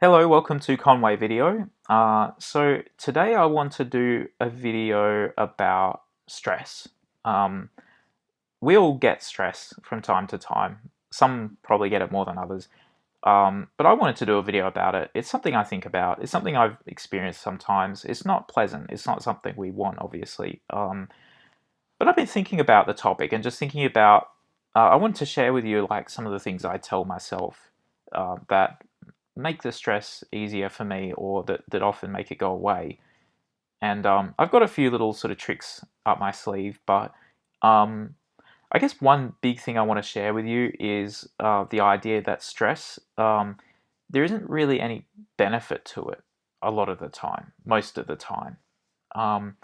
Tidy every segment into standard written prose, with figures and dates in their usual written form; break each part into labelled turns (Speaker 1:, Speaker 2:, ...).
Speaker 1: Hello, welcome to Conway Video. So today I want to do a video about stress. Um, we all get stress from time to time. Some probably get it more than others. But I wanted to do a video about it. It's something I think about. It's something I've experienced sometimes. It's not pleasant. It's not something we want, obviously. But I've been thinking about the topic and just thinking about. I wanted to share with you like some of the things I tell myself that make the stress easier for me or that often make it go away. And I've got a few little sort of tricks up my sleeve, but um, I guess one big thing I want to share with you is the idea that stress, there isn't really any benefit to it a lot of the time, most of the time. Um,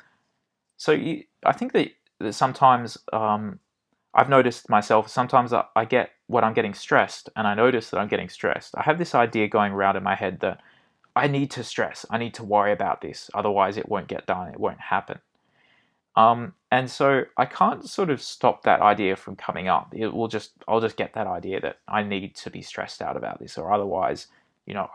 Speaker 1: I think that sometimes I've noticed myself, sometimes I get when I'm getting stressed and I notice that I'm getting stressed, I have this idea going around in my head that I need to stress, I need to worry about this, otherwise it won't get done, it won't happen. And so I can't sort of stop that idea from coming up. I'll just get that idea that I need to be stressed out about this, or otherwise,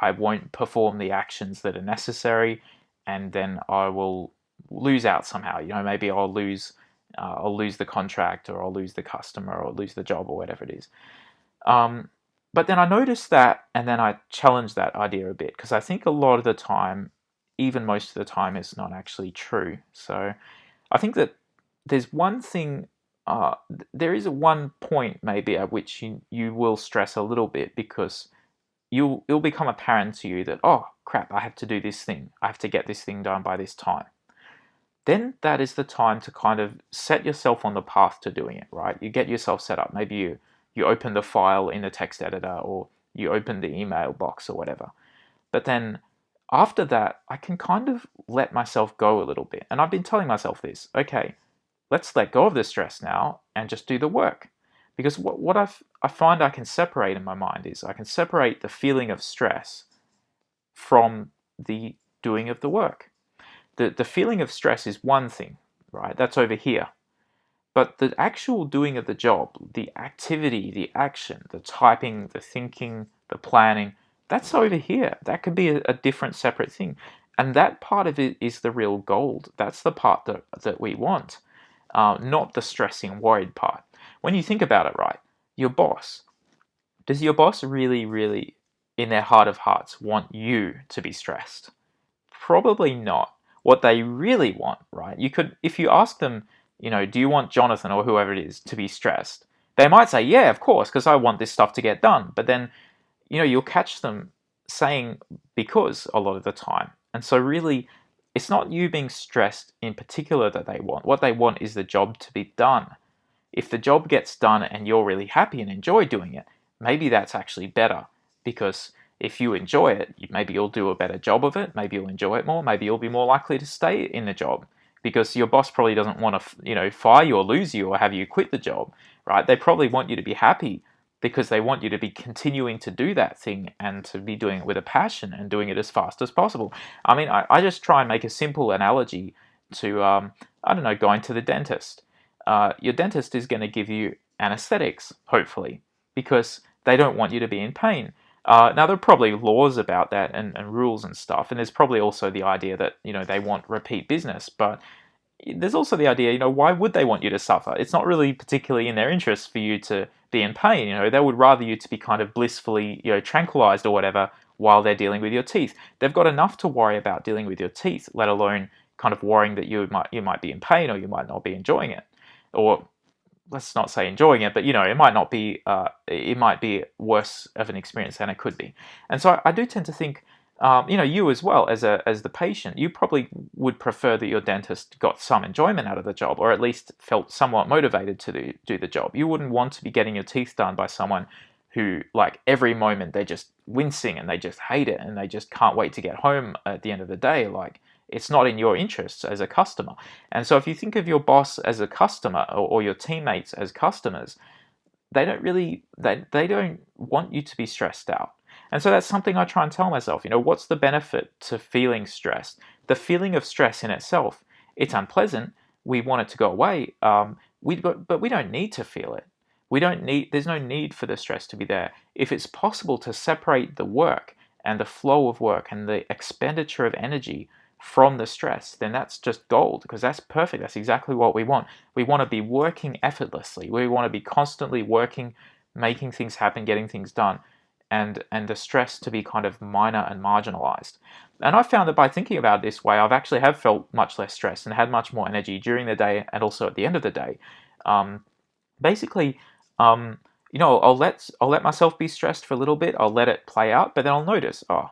Speaker 1: I won't perform the actions that are necessary, and then I will lose out somehow. Maybe I'll lose the contract, or I'll lose the customer, or lose the job, or whatever it is. But then I noticed that, and then I challenged that idea a bit because I think a lot of the time, even most of the time, it's not actually true. So I think that there's one thing, there is one point maybe at which you will stress a little bit because it'll become apparent to you that, oh crap, I have to do this thing. I have to get this thing done by this time. Then that is the time to kind of set yourself on the path to doing it, right? You get yourself set up. Maybe you open the file in the text editor or you open the email box or whatever. But then after that, I can kind of let myself go a little bit. And I've been telling myself this, okay, let's let go of the stress now and just do the work. Because what I find I can separate in my mind is I can separate the feeling of stress from the doing of the work. The feeling of stress is one thing, right? That's over here. But the actual doing of the job, the activity, the action, the typing, the thinking, the planning, that's over here. That could be a different separate thing. And that part of it is the real gold. That's the part that we want, not the stressing, worried part. When you think about it, right, your boss, does your boss really, really, in their heart of hearts, want you to be stressed? Probably not. What they really want, right? You could, if you ask them, do you want Jonathan or whoever it is to be stressed? They might say, yeah, of course, because I want this stuff to get done. But then, you'll catch them saying because a lot of the time. And so really, it's not you being stressed in particular that they want. What they want is the job to be done. If the job gets done and you're really happy and enjoy doing it, maybe that's actually better because if you enjoy it, maybe you'll do a better job of it. Maybe you'll enjoy it more. Maybe you'll be more likely to stay in the job because your boss probably doesn't want to, fire you or lose you or have you quit the job, right? They probably want you to be happy because they want you to be continuing to do that thing and to be doing it with a passion and doing it as fast as possible. I mean, I just try and make a simple analogy to, I don't know, going to the dentist. Your dentist is going to give you anesthetics, hopefully, because they don't want you to be in pain. Now, there are probably laws about that and rules and stuff, and there's probably also the idea that, they want repeat business, but there's also the idea, why would they want you to suffer? It's not really particularly in their interest for you to be in pain, they would rather you to be kind of blissfully, tranquilized or whatever while they're dealing with your teeth. They've got enough to worry about dealing with your teeth, let alone kind of worrying that you might be in pain or you might not be enjoying it. Or let's not say enjoying it, but it might not be. It might be worse of an experience than it could be. And so I do tend to think, you as well as the patient, you probably would prefer that your dentist got some enjoyment out of the job, or at least felt somewhat motivated to do the job. You wouldn't want to be getting your teeth done by someone who, like, every moment they're just wincing and they just hate it and they just can't wait to get home at the end of the day. Like, it's not in your interests as a customer. And so if you think of your boss as a customer or your teammates as customers, they don't want you to be stressed out. And so that's something I try and tell myself, what's the benefit to feeling stressed? The feeling of stress in itself, it's unpleasant. We want it to go away. But we don't need to feel it. There's no need for the stress to be there. If it's possible to separate the work and the flow of work and the expenditure of energy from the stress, then that's just gold, because that's perfect. That's exactly what we want. We want to be working effortlessly. We want to be constantly working, making things happen, getting things done, and the stress to be kind of minor and marginalized. And I found that by thinking about it this way, I've actually have felt much less stress and had much more energy during the day and also at the end of the day. Um, Basically, um, I'll let myself be stressed for a little bit. I'll let it play out, but then I'll notice, oh,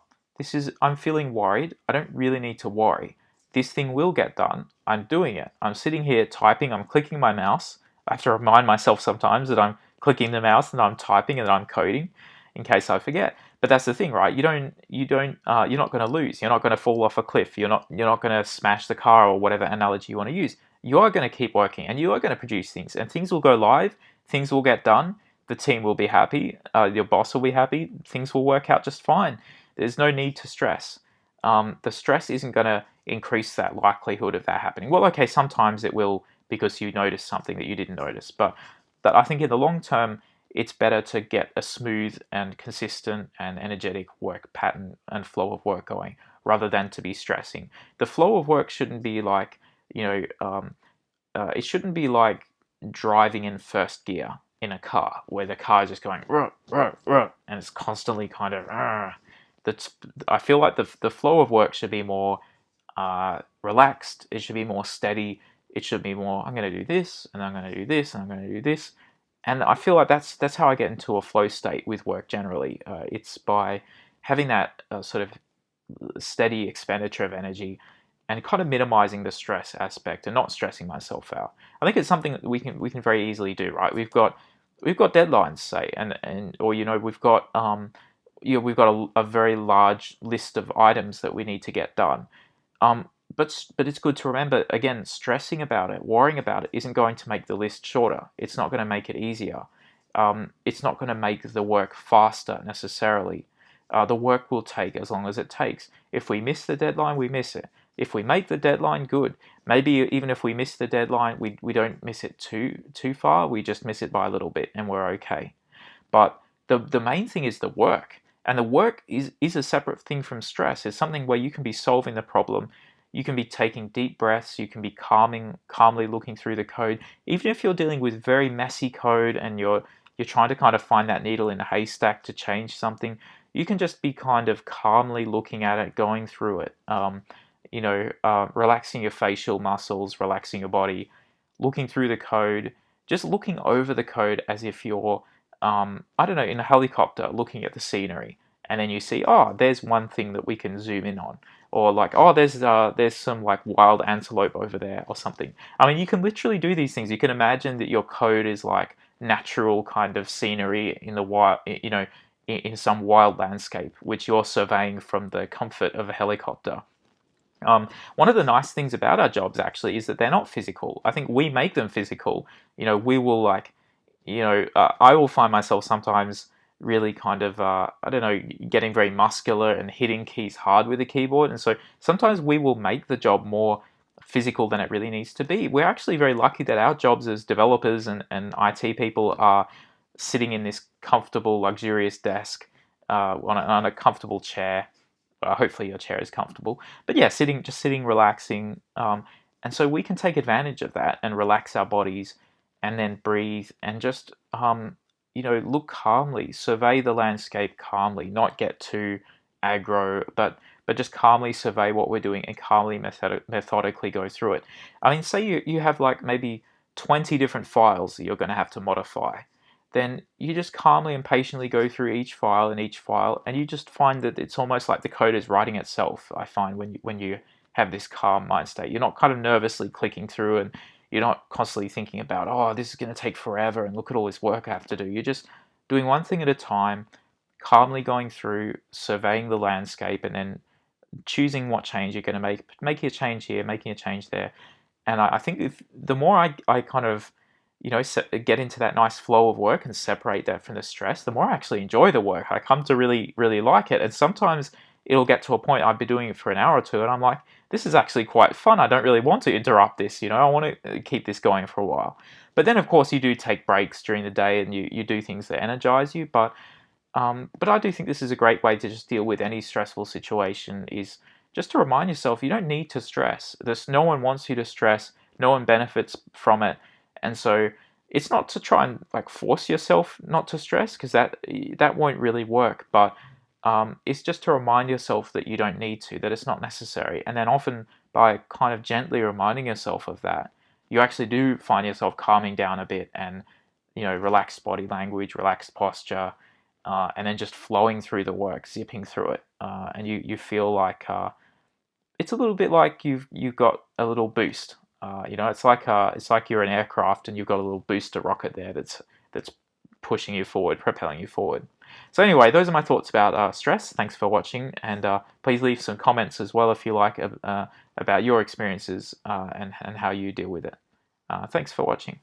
Speaker 1: I'm feeling worried. I don't really need to worry. This thing will get done. I'm doing it. I'm sitting here typing. I'm clicking my mouse. I have to remind myself sometimes that I'm clicking the mouse and I'm typing and that I'm coding, in case I forget. But that's the thing, right? You're not going to lose. You're not going to fall off a cliff. You're not going to smash the car, or whatever analogy you want to use. You are going to keep working, and you are going to produce things, and things will go live. Things will get done. The team will be happy. Your boss will be happy. Things will work out just fine. There's no need to stress. The stress isn't going to increase that likelihood of that happening. Well, okay, sometimes it will, because you notice something that you didn't notice, but I think in the long term, it's better to get a smooth and consistent and energetic work pattern and flow of work going, rather than to be stressing. The flow of work shouldn't be like, you know, it shouldn't be like driving in first gear in a car, where the car is just going ruh, ruh, ruh, and it's constantly kind of that's. I feel like the flow of work should be more relaxed. It should be more steady. It should be more, I'm going to do this, and I'm going to do this, and I'm going to do this. And I feel like that's how I get into a flow state with work generally. It's by having that sort of steady expenditure of energy, and kind of minimizing the stress aspect and not stressing myself out. I think it's something that we can very easily do, right? We've got deadlines, say, and or we've got a very large list of items that we need to get done. But it's good to remember, again, stressing about it, worrying about it, isn't going to make the list shorter. It's not going to make it easier. It's not going to make the work faster necessarily. The work will take as long as it takes. If we miss the deadline, we miss it. If we make the deadline, good. Maybe even if we miss the deadline, we don't miss it too far. We just miss it by a little bit, and we're okay. But the main thing is the work. And the work is a separate thing from stress. It's something where you can be solving the problem. You can be taking deep breaths. You can be calmly looking through the code. Even if you're dealing with very messy code and you're trying to kind of find that needle in a haystack to change something, you can just be kind of calmly looking at it, going through it. Relaxing your facial muscles, relaxing your body, looking through the code, just looking over the code as if you're I don't know, in a helicopter looking at the scenery, and then you see, oh, there's one thing that we can zoom in on, or like, oh, there's some like wild antelope over there or something. I mean, you can literally do these things. You can imagine that your code is like natural kind of scenery in the wild, in some wild landscape, which you're surveying from the comfort of a helicopter. One of the nice things about our jobs actually is that they're not physical. I think we make them physical. We will like I will find myself sometimes really kind of, I don't know, getting very muscular and hitting keys hard with a keyboard. And so sometimes we will make the job more physical than it really needs to be. We're actually very lucky that our jobs as developers and IT people are sitting in this comfortable, luxurious desk on a comfortable chair. Hopefully your chair is comfortable. But yeah, sitting, relaxing. And so we can take advantage of that and relax our bodies, and then breathe, and just look calmly, survey the landscape calmly, not get too aggro, but just calmly survey what we're doing and calmly methodically go through it. I mean, say you have like maybe 20 different files that you're going to have to modify. Then you just calmly and patiently go through each file, and you just find that it's almost like the code is writing itself. I find when you have this calm mind state, you're not kind of nervously clicking through, and you're not constantly thinking about, oh, this is going to take forever and look at all this work I have to do. You're just doing one thing at a time, calmly going through, surveying the landscape, and then choosing what change you're going to make, making a change here, making a change there. And I think the more I kind of, get into that nice flow of work and separate that from the stress, the more I actually enjoy the work. I come to really, really like it. And sometimes it'll get to a point, I've been doing it for an hour or two, and I'm like, this is actually quite fun. I don't really want to interrupt this. I want to keep this going for a while. But then, of course, you do take breaks during the day, and you do things that energize you. But But I do think this is a great way to just deal with any stressful situation, is just to remind yourself you don't need to stress. No one wants you to stress, no one benefits from it. And so it's not to try and like force yourself not to stress, because that won't really work. But it's just to remind yourself that you don't need to, that it's not necessary. And then often by kind of gently reminding yourself of that, you actually do find yourself calming down a bit, and relaxed body language, relaxed posture, and then just flowing through the work, zipping through it, and you feel like it's a little bit like you've got a little boost. It's like you're an aircraft and you've got a little booster rocket there that's pushing you forward, propelling you forward. So anyway, those are my thoughts about stress. Thanks for watching, and please leave some comments as well if you like, about your experiences, and how you deal with it. Thanks for watching.